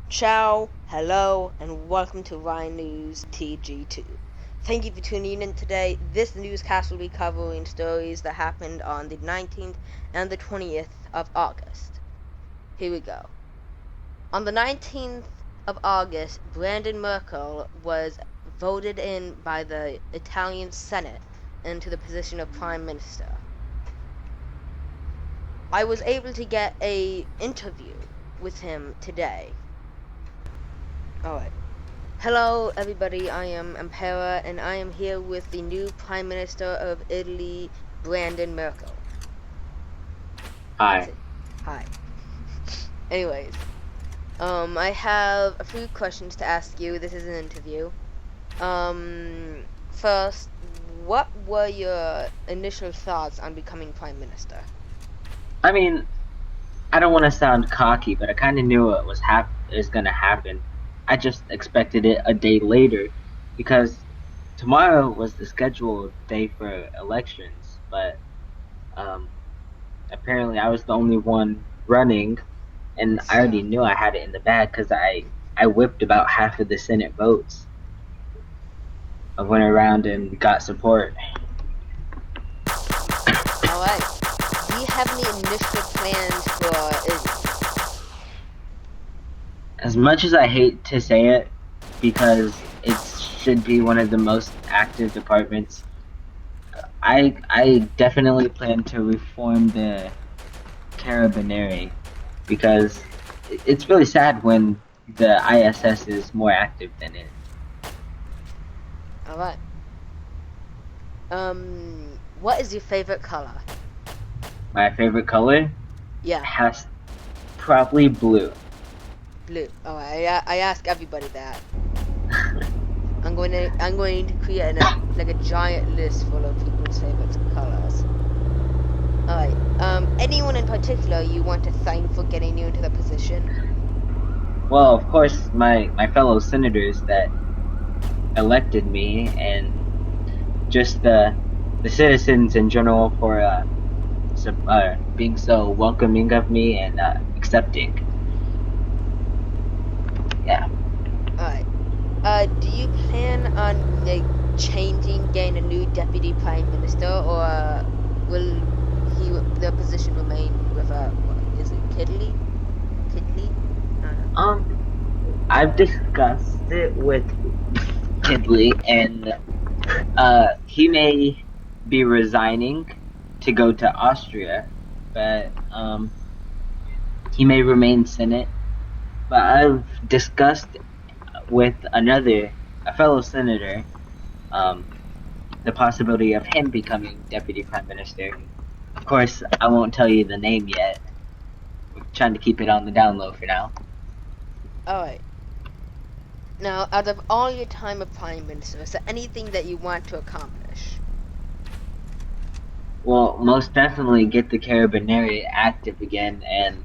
Ciao, hello, and welcome to Ryan News Tg2. Thank you for tuning in today. This newscast will be covering stories that happened on the 19th and the 20th of August. Here we go. On the 19th of August, Brandon Merkel was voted in by the Italian Senate into the position of Prime Minister. I was able to get an interview with him today. Alright. Hello, everybody. I am Ampera, and I am here with the new Prime Minister of Italy, Brandon Merkel. Hi. Hi. Anyways, I have a few questions to ask you. This is an interview. First, what were your initial thoughts on becoming Prime Minister? I mean, I don't want to sound cocky, but I kind of knew it was going to happen. I just expected it a day later because tomorrow was the scheduled day for elections, but apparently I was the only one running, and I already knew I had it in the bag because I whipped about half of the Senate votes. I went around and got support. Alright. Do you have any initial plans for Italy? As much as I hate to say it, because it should be one of the most active departments, I definitely plan to reform the Carabinieri, because it's really sad when the ISS is more active than it. Alright. What is your favorite color? My favorite color? Yeah. Has probably blue. Blue. Oh, I ask everybody that. I'm going to create a giant list full of people's favorite colors. All right. Anyone in particular you want to thank for getting you into the position? Well, of course, my fellow senators that elected me, and just the citizens in general for being so welcoming of me and accepting. Yeah. Alright. Do you plan on getting a new deputy prime minister, or will the position remain with what is it, Kidley? I've discussed it with Kidley, and he may be resigning to go to Austria, but he may remain Senate. But I've discussed with a fellow senator, the possibility of him becoming deputy prime minister. Of course, I won't tell you the name yet. We're trying to keep it on the down low for now. Alright. Now, out of all your time as prime minister, is there anything that you want to accomplish? Well, most definitely get the Carabinieri active again, and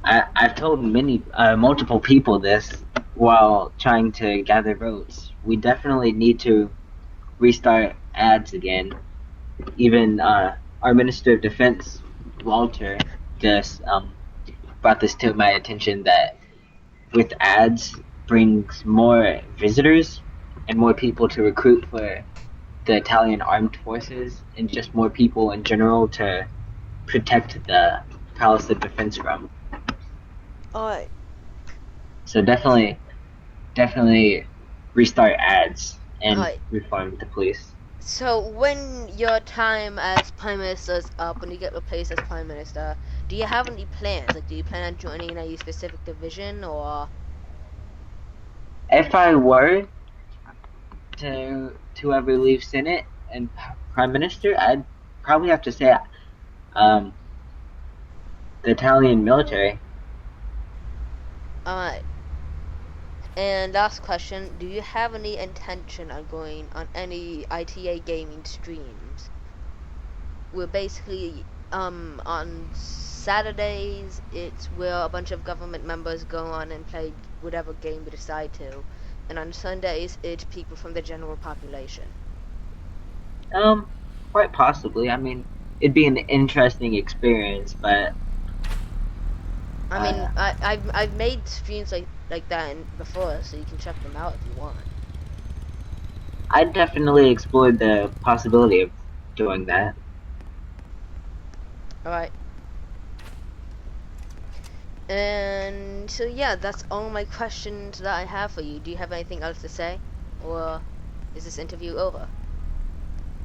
I've told multiple people this while trying to gather votes. We definitely need to restart ads again. Even our Minister of Defense, Walter, just brought this to my attention that with ads brings more visitors and more people to recruit for the Italian armed forces, and just more people in general to protect the Palace of Defense from. Alright. So definitely restart ads and reform the police. So when your time as prime minister is up, when you get replaced as prime minister, do you have any plans? Like, do you plan on joining any specific division, or? If I were to ever leave Senate and prime minister, I'd probably have to say the Italian military. Alright. And last question, do you have any intention on going on any ITA gaming streams? We're basically, on Saturdays, it's where a bunch of government members go on and play whatever game we decide to. And on Sundays, it's people from the general population. Quite possibly. I mean, it'd be an interesting experience, but I mean, I've made streams like like that before, so you can check them out if you want. I definitely explored the possibility of doing that. Alright. And so yeah, that's all my questions that I have for you. Do you have anything else to say? Or is this interview over?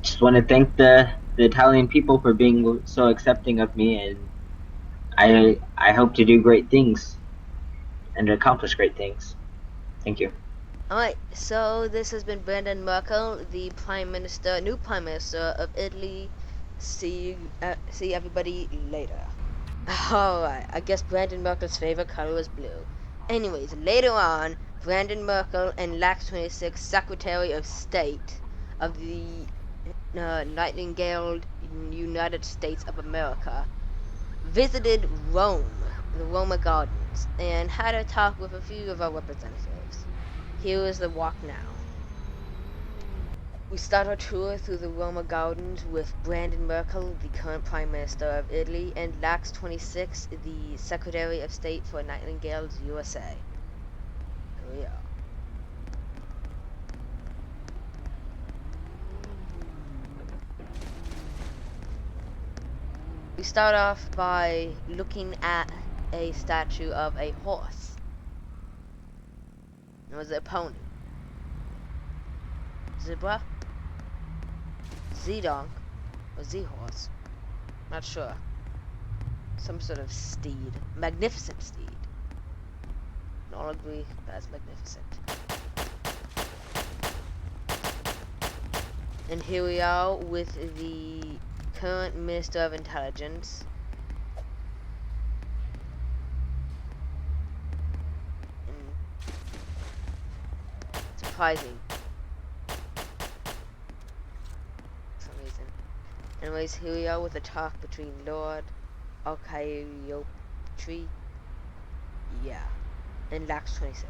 Just want to thank the Italian people for being so accepting of me, and I hope to do great things and accomplish great things. Thank you. Alright, so this has been Brandon Merkel, the new Prime Minister of Italy. See everybody later. Alright, I guess Brandon Merkel's favorite color is blue. Anyways, later on, Brandon Merkel and Lax 26, Secretary of State of the Nightingale United States of America, visited Rome, the Roma Gardens, and had a talk with a few of our representatives. Here is the walk now. We start our tour through the Roma Gardens with Brandon Merkel, the current Prime Minister of Italy, and Lax 26, the Secretary of State for Nightingales USA. Here we are. We start off by looking at a statue of a horse. It was a pony. Zebra? Z-donk? Or Z-horse? Not sure. Some sort of steed. Magnificent steed. And all agree that's magnificent. And here we are with the current Minister of Intelligence. And surprising. For some reason. Anyways, here we are with a talk between Lord Alcaiotree, yeah, and Lax 26.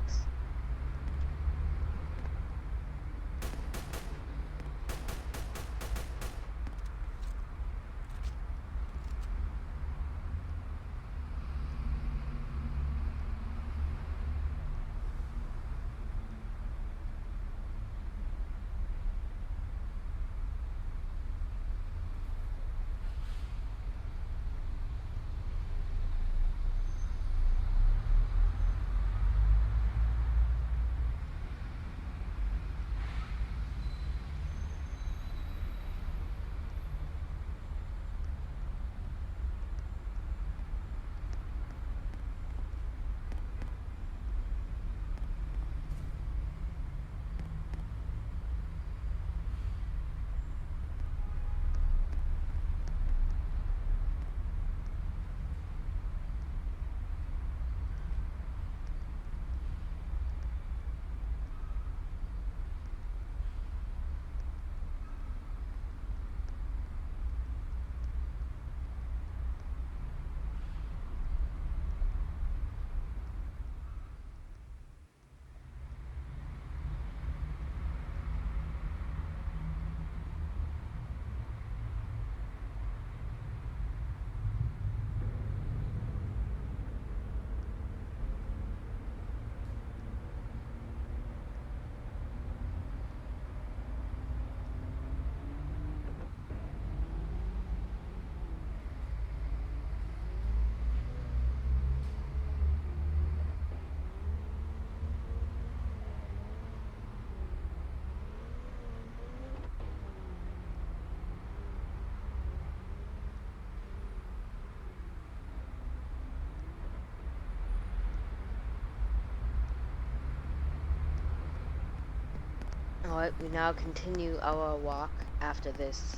Alright, we now continue our walk after this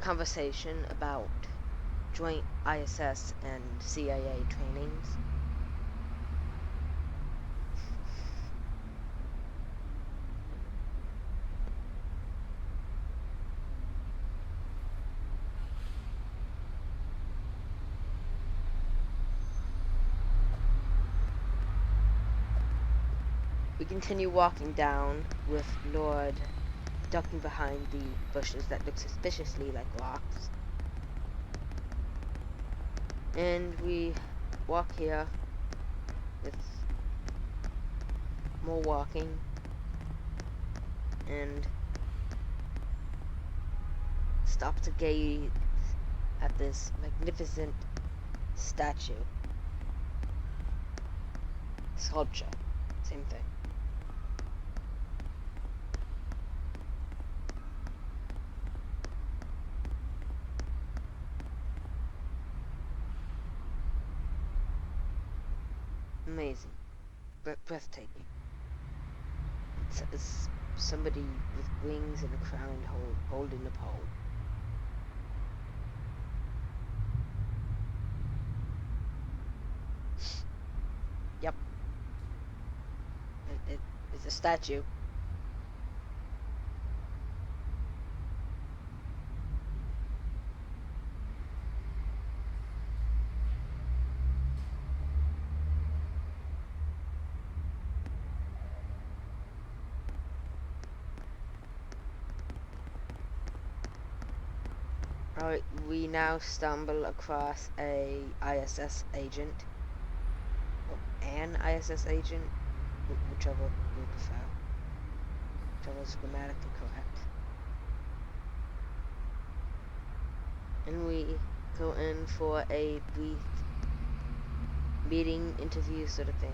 conversation about joint ISS and CIA trainings. We continue walking down with Lord ducking behind the bushes that look suspiciously like rocks. And we walk here with more walking, and stop to gaze at this magnificent statue. Sculpture. Same thing. Amazing. Breathtaking. It's somebody with wings and a crown holding a pole. Yep. It's a statue. Alright, we now stumble across a ISS agent. Or an ISS agent, whichever you prefer. Whichever is grammatically correct. And we go in for a brief meeting, interview sort of thing.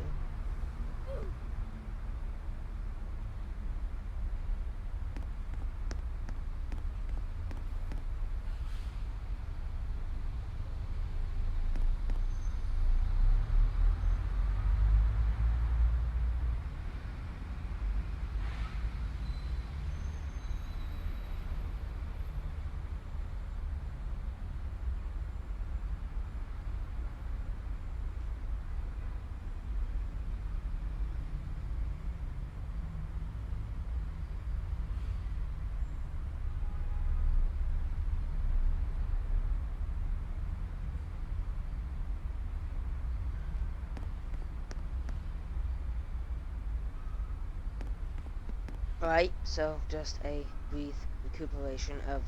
Right, so just a brief recuperation of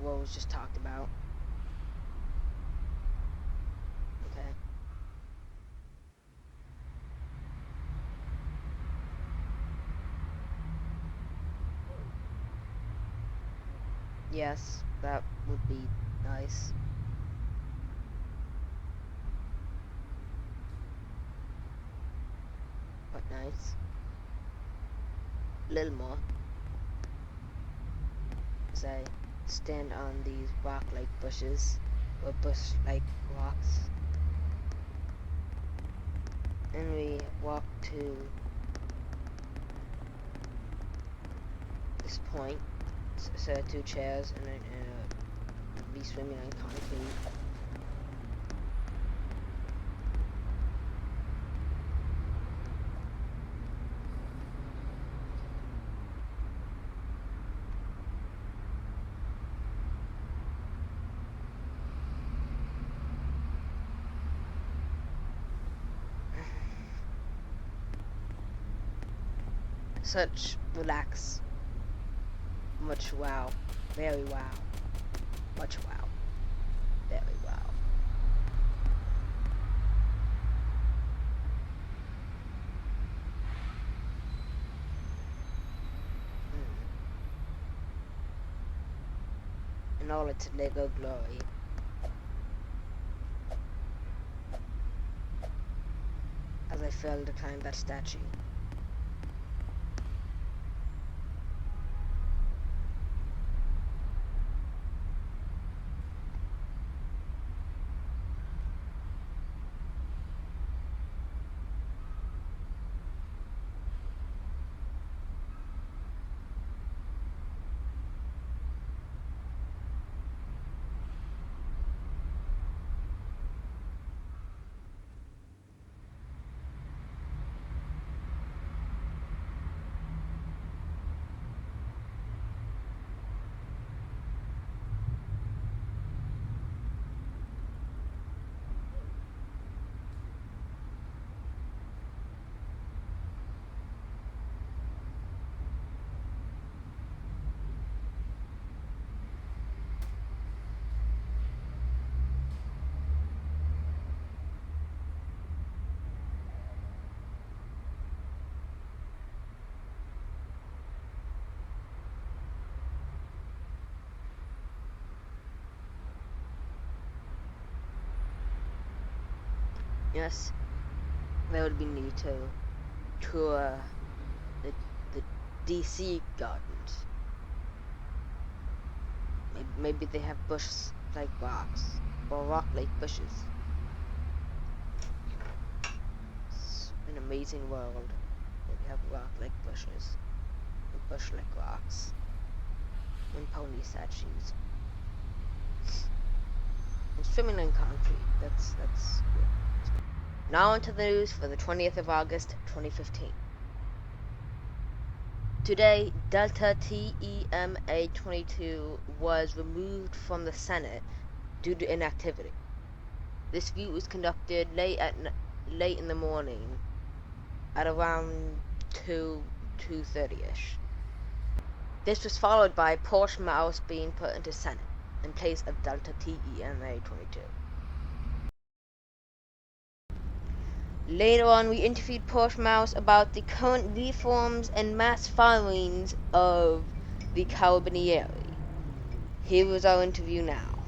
what was just talked about. Okay. Yes, that would be nice. But nice. A little more. As I stand on these rock-like bushes, or bush-like rocks. And we walk to this point. So 2 chairs and be swimming on concrete. Such relax. Much wow. Very wow. Much wow. Very wow. In all its Lego glory. As I failed to climb that statue. Yes, that would be neat to tour the DC gardens. Maybe they have bushes like rocks or rock like bushes. It's an amazing world where we have rock like bushes and bush like rocks and pony statues and swimming in concrete. That's good. Now on to the news for the 20th of August, 2015. Today, Delta TEMA-22 was removed from the Senate due to inactivity. This vote was conducted late in the morning, at around 2:30ish. This was followed by Porsche Mouse being put into Senate in place of Delta TEMA-22. Later on, we interviewed Porsche Mouse about the current reforms and mass firings of the Carabinieri. Here is our interview now.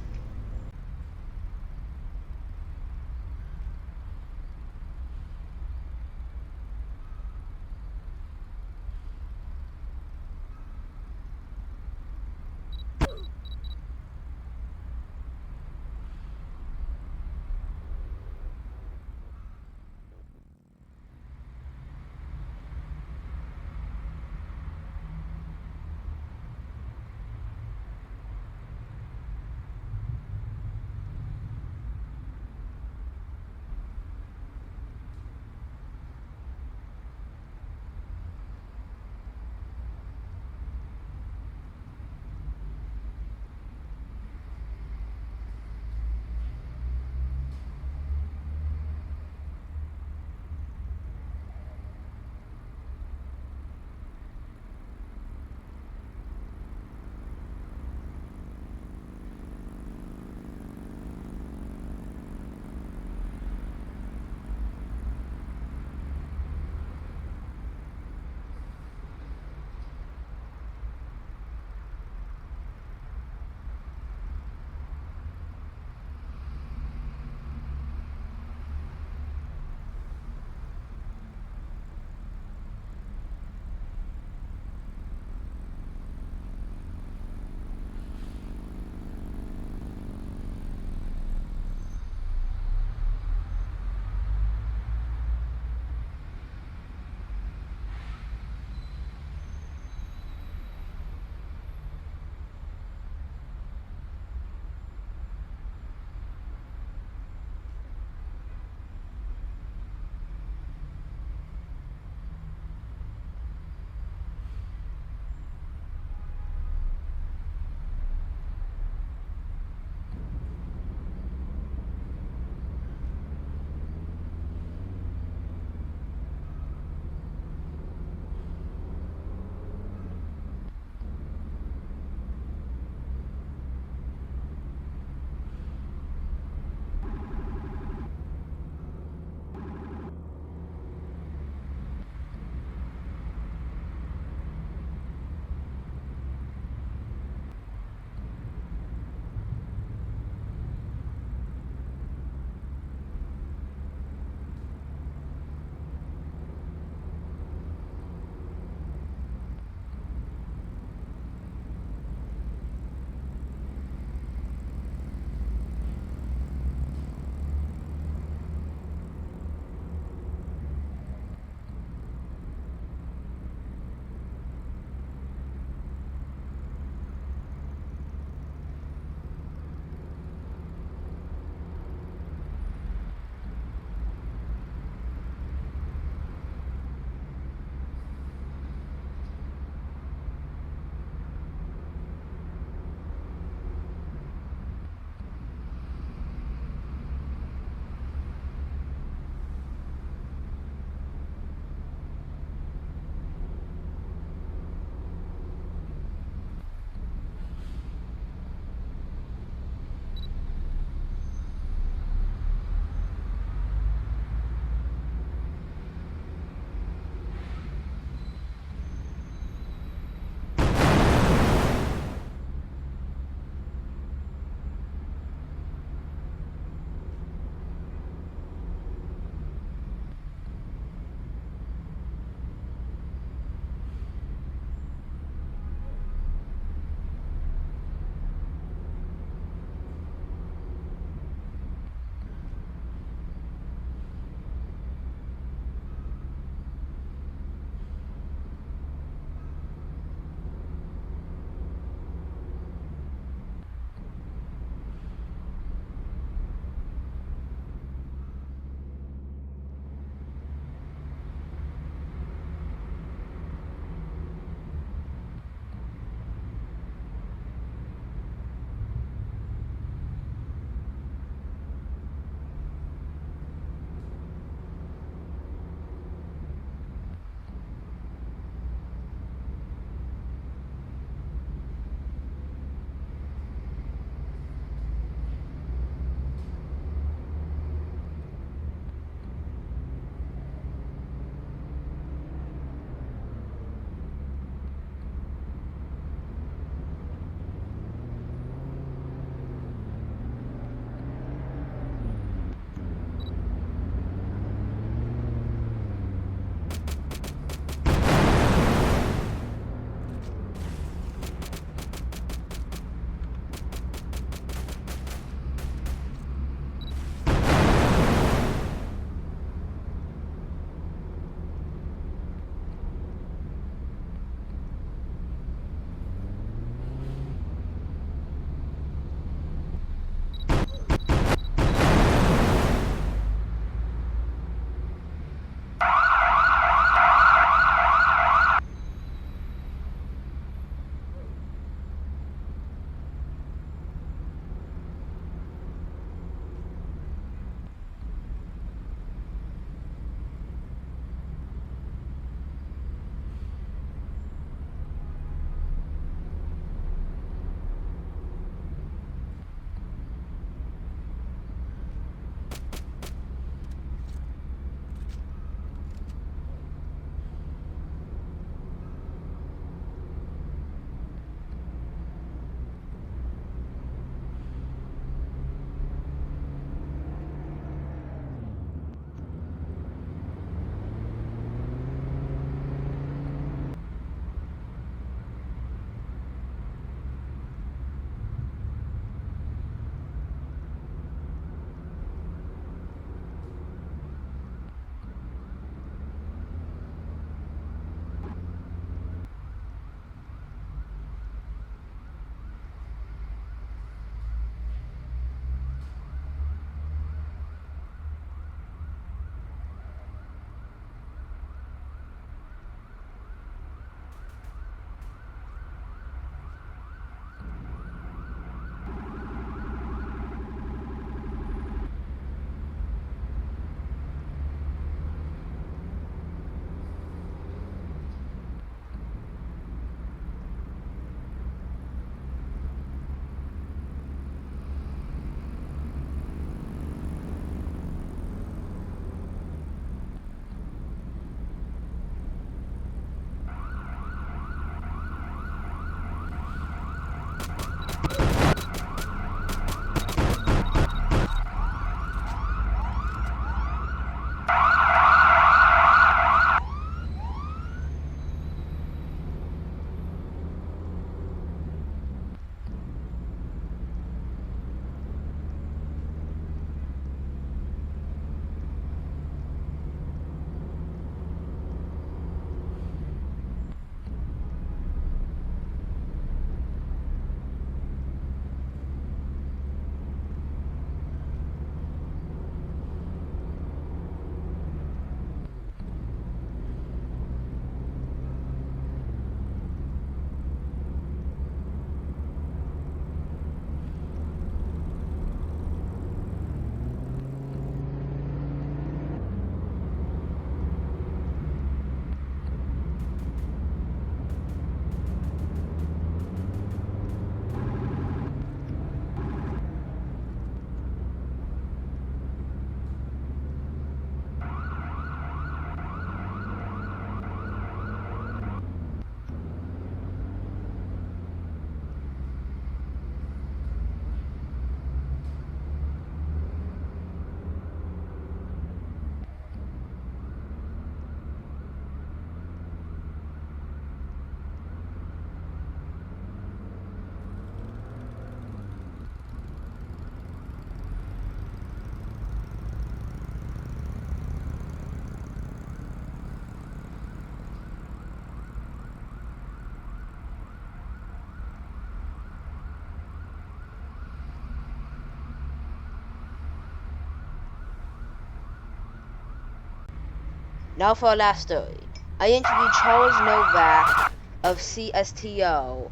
Now for our last story. I interviewed Charles Novak of CSTO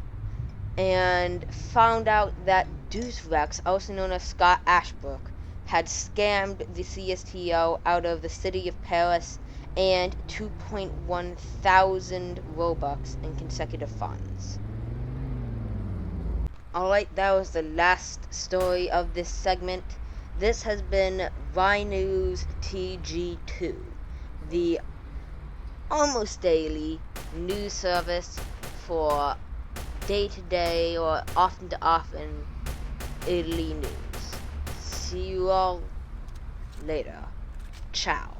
and found out that Deuce Rex, also known as Scott Ashbrook, had scammed the CSTO out of the city of Paris and 2.1 thousand Robux in consecutive funds. Alright, that was the last story of this segment. This has been News Tg2, the almost daily news service for day-to-day or often-to-often Italy news. See you all later. Ciao.